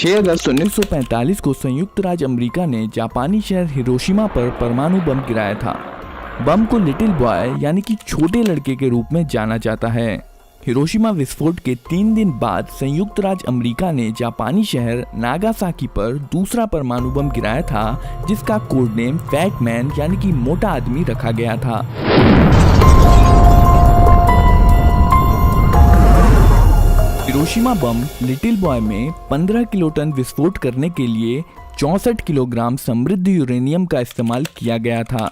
6 अगस्त 1945 को संयुक्त राज्य अमेरिका ने जापानी शहर हिरोशिमा पर परमाणु बम गिराया था। बम को लिटिल बॉय यानी कि छोटे लड़के के रूप में जाना जाता है। हिरोशिमा विस्फोट के 3 दिन बाद संयुक्त राज्य अमेरिका ने जापानी शहर नागासाकी पर दूसरा परमाणु बम गिराया था, जिसका कोड नेम फैट मैन यानी कि मोटा आदमी रखा गया था। हिरोशिमा बम लिटिल बॉय में 15 किलोटन विस्फोट करने के लिए 64 किलोग्राम समृद्ध यूरेनियम का इस्तेमाल किया गया था।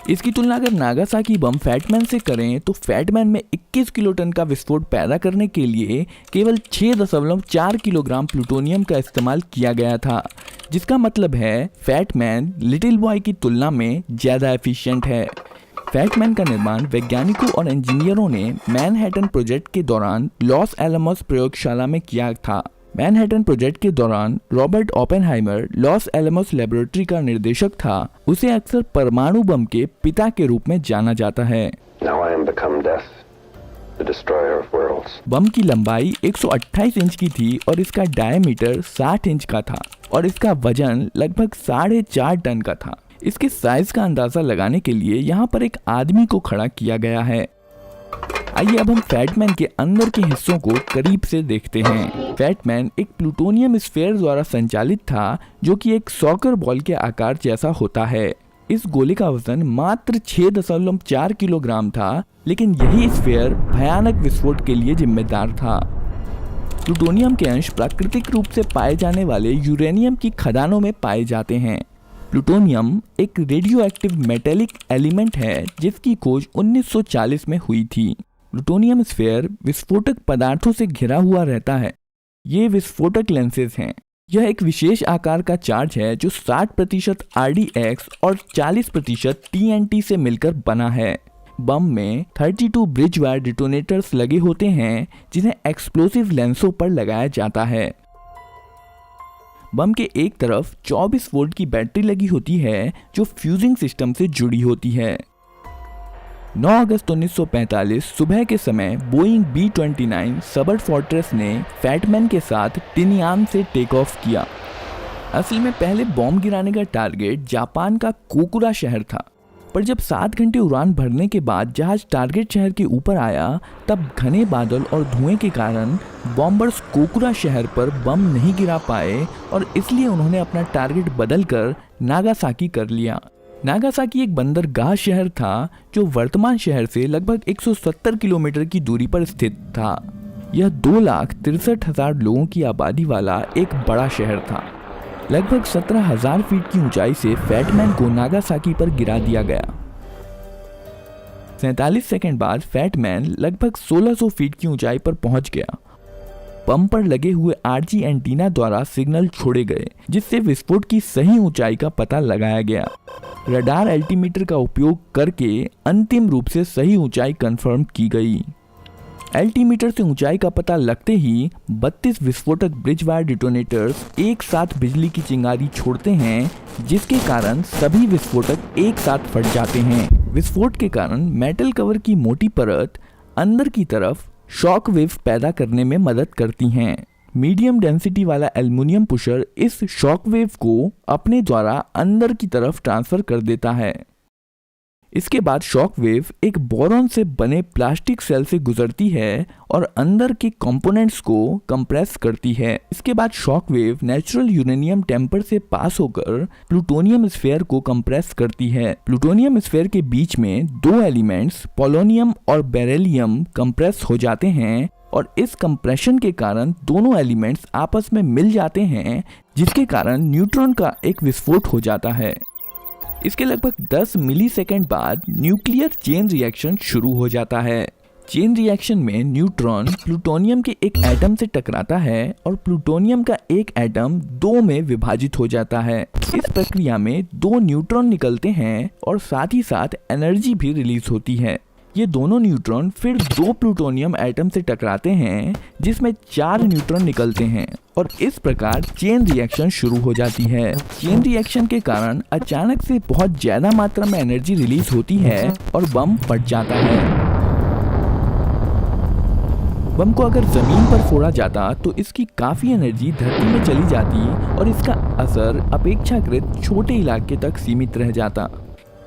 इसकी तुलना अगर नागासाकी बम फैटमैन से करें तो फैटमैन में 21 किलोटन का विस्फोट पैदा करने के लिए केवल 6.4 किलोग्राम प्लूटोनियम का इस्तेमाल किया गया था, जिसका मतलब है फैटमैन लिटिल बॉय की तुलना में ज़्यादा एफिशिएंट है। फैटमैन का निर्माण वैज्ञानिकों और इंजीनियरों ने मैनहट्टन प्रोजेक्ट के दौरान लॉस एलमोस प्रयोगशाला में किया था। मैनहट्टन प्रोजेक्ट के दौरान Robert Oppenheimer loss Alamos laboratory का निर्देशक था। उसे अक्सर परमाणु बम के पिता के रूप में जाना जाता है। बम की लंबाई 128 इंच की थी और इसका डायमीटर 60 इंच का था और इसका वजन लगभग 4.5 टन का था। इसके साइज का अंदाजा लगाने के लिए यहाँ पर एक आदमी को खड़ा किया गया है। आइए अब हम फैटमैन के अंदर के हिस्सों को करीब से देखते हैं। फैटमैन एक प्लूटोनियम स्फीयर द्वारा संचालित था, जो कि एक सॉकर बॉल के आकार जैसा होता है। इस गोले का वजन मात्र 6.4 किलोग्राम था, लेकिन यही स्फीयर भयानक विस्फोट के लिए जिम्मेदार था। प्लूटोनियम के अंश प्राकृतिक रूप से पाए जाने वाले यूरेनियम की खदानों में पाए जाते हैं। प्लूटोनियम एक रेडियो एक्टिव मेटेलिक एलिमेंट है, जिसकी खोज 1940 में हुई थी। प्लूटोनियम स्फीयर विस्फोटक पदार्थों से घिरा हुआ रहता है। ये विस्फोटक लेंसेज हैं। यह एक विशेष आकार का चार्ज है जो 60% RDX और 40% TNT से मिलकर बना है। बम में 32 ब्रिज वायर डिटोनेटर्स लगे होते हैं, जिन्हें एक्सप्लोसिव लेंसों पर लगाया जाता है। बम के एक तरफ 24 वोल्ट की बैटरी लगी होती है, जो फ्यूजिंग सिस्टम से जुड़ी होती है। 9 अगस्त 1945 सुबह के समय बोइंग B-29 सबर्ट फोर्ट्रेस ने फैटमैन के साथ टिनयान से टेक ऑफ किया। असल में पहले बॉम्ब गिराने का टारगेट जापान का कोकुरा शहर था, पर जब 7 घंटे उड़ान भरने के बाद जहाज टारगेट शहर के ऊपर आया, तब घने बादल और धुएं के कारण बॉम्बर्स कोकुरा शहर पर बम नहीं गिरा पाए और इसलिए उन्होंने अपना टारगेट बदलकर नागासाकी कर लिया। नागासाकी एक बंदरगाह शहर था, जो वर्तमान शहर से लगभग 170 किलोमीटर की दूरी पर स्थित था। यह 2,63,000 लोगों की आबादी वाला एक बड़ा शहर था। लगभग 17,000 फीट की ऊंचाई से फैटमैन को नागासाकी पर गिरा दिया गया। 47 सेकंड बाद फैटमैन लगभग 1600 फीट की ऊंचाई पर पहुंच गया। बम पर लगे हुए RG एंटीना द्वारा सिग्नल छोड़े गए, जिससे विस्फोट की सही ऊंचाई का पता लगाया गया। रडार एल्टीमीटर का उपयोग करके अंतिम रूप से सही ऊंचाई कंफर्म की गई। एल्टीमीटर से ऊंचाई का पता लगते ही 32 विस्फोटक ब्रिज वायर डिटोनेटर्स एक साथ बिजली की चिंगारी छोड़ते हैं, जिसके कारण सभी विस्फोटक एक साथ फट जाते हैं। विस्फोट के कारण मेटल कवर की मोटी परत अंदर की तरफ शॉक वेव पैदा करने में मदद करती हैं। मीडियम डेंसिटी वाला एल्युमिनियम पुशर इस शॉक वेव को अपने द्वारा अंदर की तरफ ट्रांसफर कर देता है। इसके बाद शॉक वेव एक बोरॉन से बने प्लास्टिक सेल से गुजरती है और अंदर के कंपोनेंट्स को कंप्रेस करती है। इसके बाद shock wave natural uranium tamper से पास होकर प्लूटोनियम स्फीयर को कंप्रेस करती है। प्लूटोनियम स्फीयर के बीच में 2 एलिमेंट्स पोलोनियम और बेरिलियम कंप्रेस हो जाते हैं और इस कंप्रेशन के कारण दोनों एलिमेंट्स आपस में मिल जाते हैं, जिसके कारण न्यूट्रॉन का एक विस्फोट हो जाता है। इसके लगभग 10 मिलीसेकंड बाद न्यूक्लियर चेन रिएक्शन शुरू हो जाता है। चेन रिएक्शन में न्यूट्रॉन प्लूटोनियम के एक एटम से टकराता है और प्लूटोनियम का एक एटम 2 में विभाजित हो जाता है। इस प्रक्रिया में 2 न्यूट्रॉन निकलते हैं और साथ ही साथ एनर्जी भी रिलीज होती है। ये दोनों न्यूट्रॉन फिर 2 प्लूटोनियम एटम से टकराते हैं, जिसमें 4 न्यूट्रॉन निकलते हैं और इस प्रकार चेन रिएक्शन शुरू हो जाती है। चेन रिएक्शन के कारण अचानक से बहुत ज्यादा मात्रा में एनर्जी रिलीज होती है और बम फट जाता है। बम को अगर जमीन पर फोड़ा जाता तो इसकी काफी एनर्जी धरती में चली जाती और इसका असर अपेक्षाकृत छोटे इलाके तक सीमित रह जाता।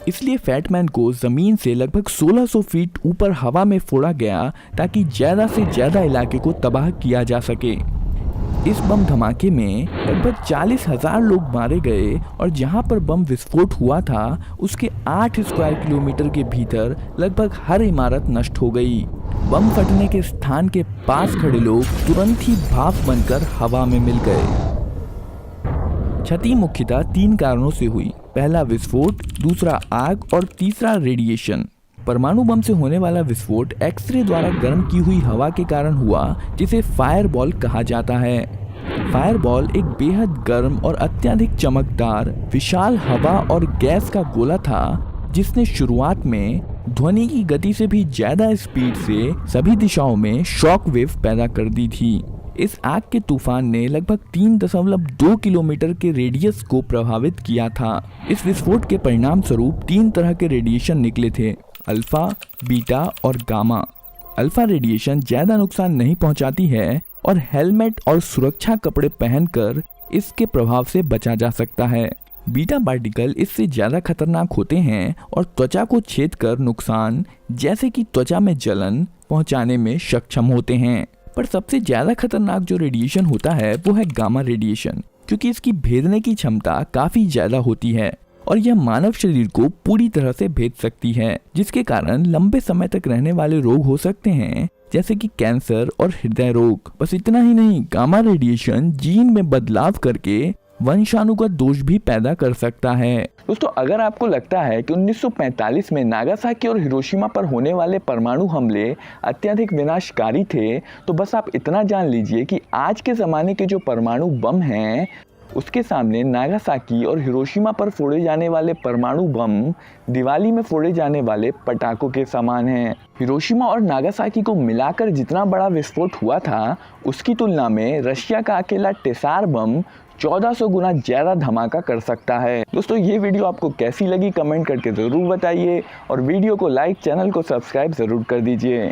इसलिए फैटमैन को जमीन से लगभग 1600 फीट ऊपर हवा में फोड़ा गया ताकि ज्यादा से ज्यादा इलाके को तबाह किया जा सके। इस बम धमाके में लगभग 40,000 लोग मारे गए और जहां पर बम विस्फोट हुआ था उसके 8 स्क्वायर किलोमीटर के भीतर लगभग हर इमारत नष्ट हो गई। बम फटने के स्थान के पास खड़े लोग तुरंत ही भाप बनकर हवा में मिल गए। क्षति मुख्यतः 3 कारणों से हुई। पहला विस्फोट, दूसरा आग और तीसरा रेडिएशन। परमाणु बम से होने वाला विस्फोट एक्सरे द्वारा गर्म की हुई हवा के कारण हुआ, जिसे फायरबॉल कहा जाता है। फायरबॉल एक बेहद गर्म और अत्यधिक चमकदार विशाल हवा और गैस का गोला था जिसने शुरुआत में ध्वनि की गति से भी ज्यादा स्पीड से सभी दिशाओं में शॉक वेव पैदा कर दी थी। इस आग के तूफान ने लगभग 3.2 किलोमीटर के रेडियस को प्रभावित किया था। इस विस्फोट के परिणाम स्वरूप 3 तरह के रेडिएशन निकले थे, अल्फा, बीटा और गामा। अल्फा रेडिएशन ज्यादा नुकसान नहीं पहुंचाती है और हेलमेट और सुरक्षा कपड़े पहनकर इसके प्रभाव से बचा जा सकता है। बीटा पार्टिकल इससे ज्यादा खतरनाक होते हैं और त्वचा को छेद कर नुकसान जैसे कि त्वचा में जलन पहुंचाने में सक्षम होते हैं। पर सबसे ज्यादा खतरनाक जो रेडिएशन होता है वो है गामा रेडिएशन, क्योंकि इसकी भेदने की क्षमता काफी ज्यादा होती है और यह मानव शरीर को पूरी तरह से भेद सकती है, जिसके कारण लंबे समय तक रहने वाले रोग हो सकते हैं जैसे कि कैंसर और हृदय रोग। बस इतना ही नहीं, गामा रेडिएशन जीन में बदलाव करके वंशानुगत दोष भी पैदा कर सकता है। दोस्तों, अगर आपको लगता है कि 1945 में नागासाकी और हिरोशिमा पर होने वाले परमाणु हमले अत्यधिक विनाशकारी थे, तो बस आप इतना जान लीजिए कि आज के ज़माने के जो परमाणु बम हैं उसके सामने नागासाकी और हिरोशिमा पर फोड़े जाने वाले परमाणु बम दिवाली में फोड़े जाने वाले पटाखों के समान हैं। हिरोशिमा और नागासाकी को मिलाकर जितना बड़ा विस्फोट हुआ था उसकी तुलना में रशिया का अकेला टेसार बम 1400 गुना ज्यादा धमाका कर सकता है। दोस्तों, ये वीडियो आपको कैसी लगी कमेंट करके ज़रूर बताइए और वीडियो को लाइक, चैनल को सब्सक्राइब ज़रूर कर दीजिए।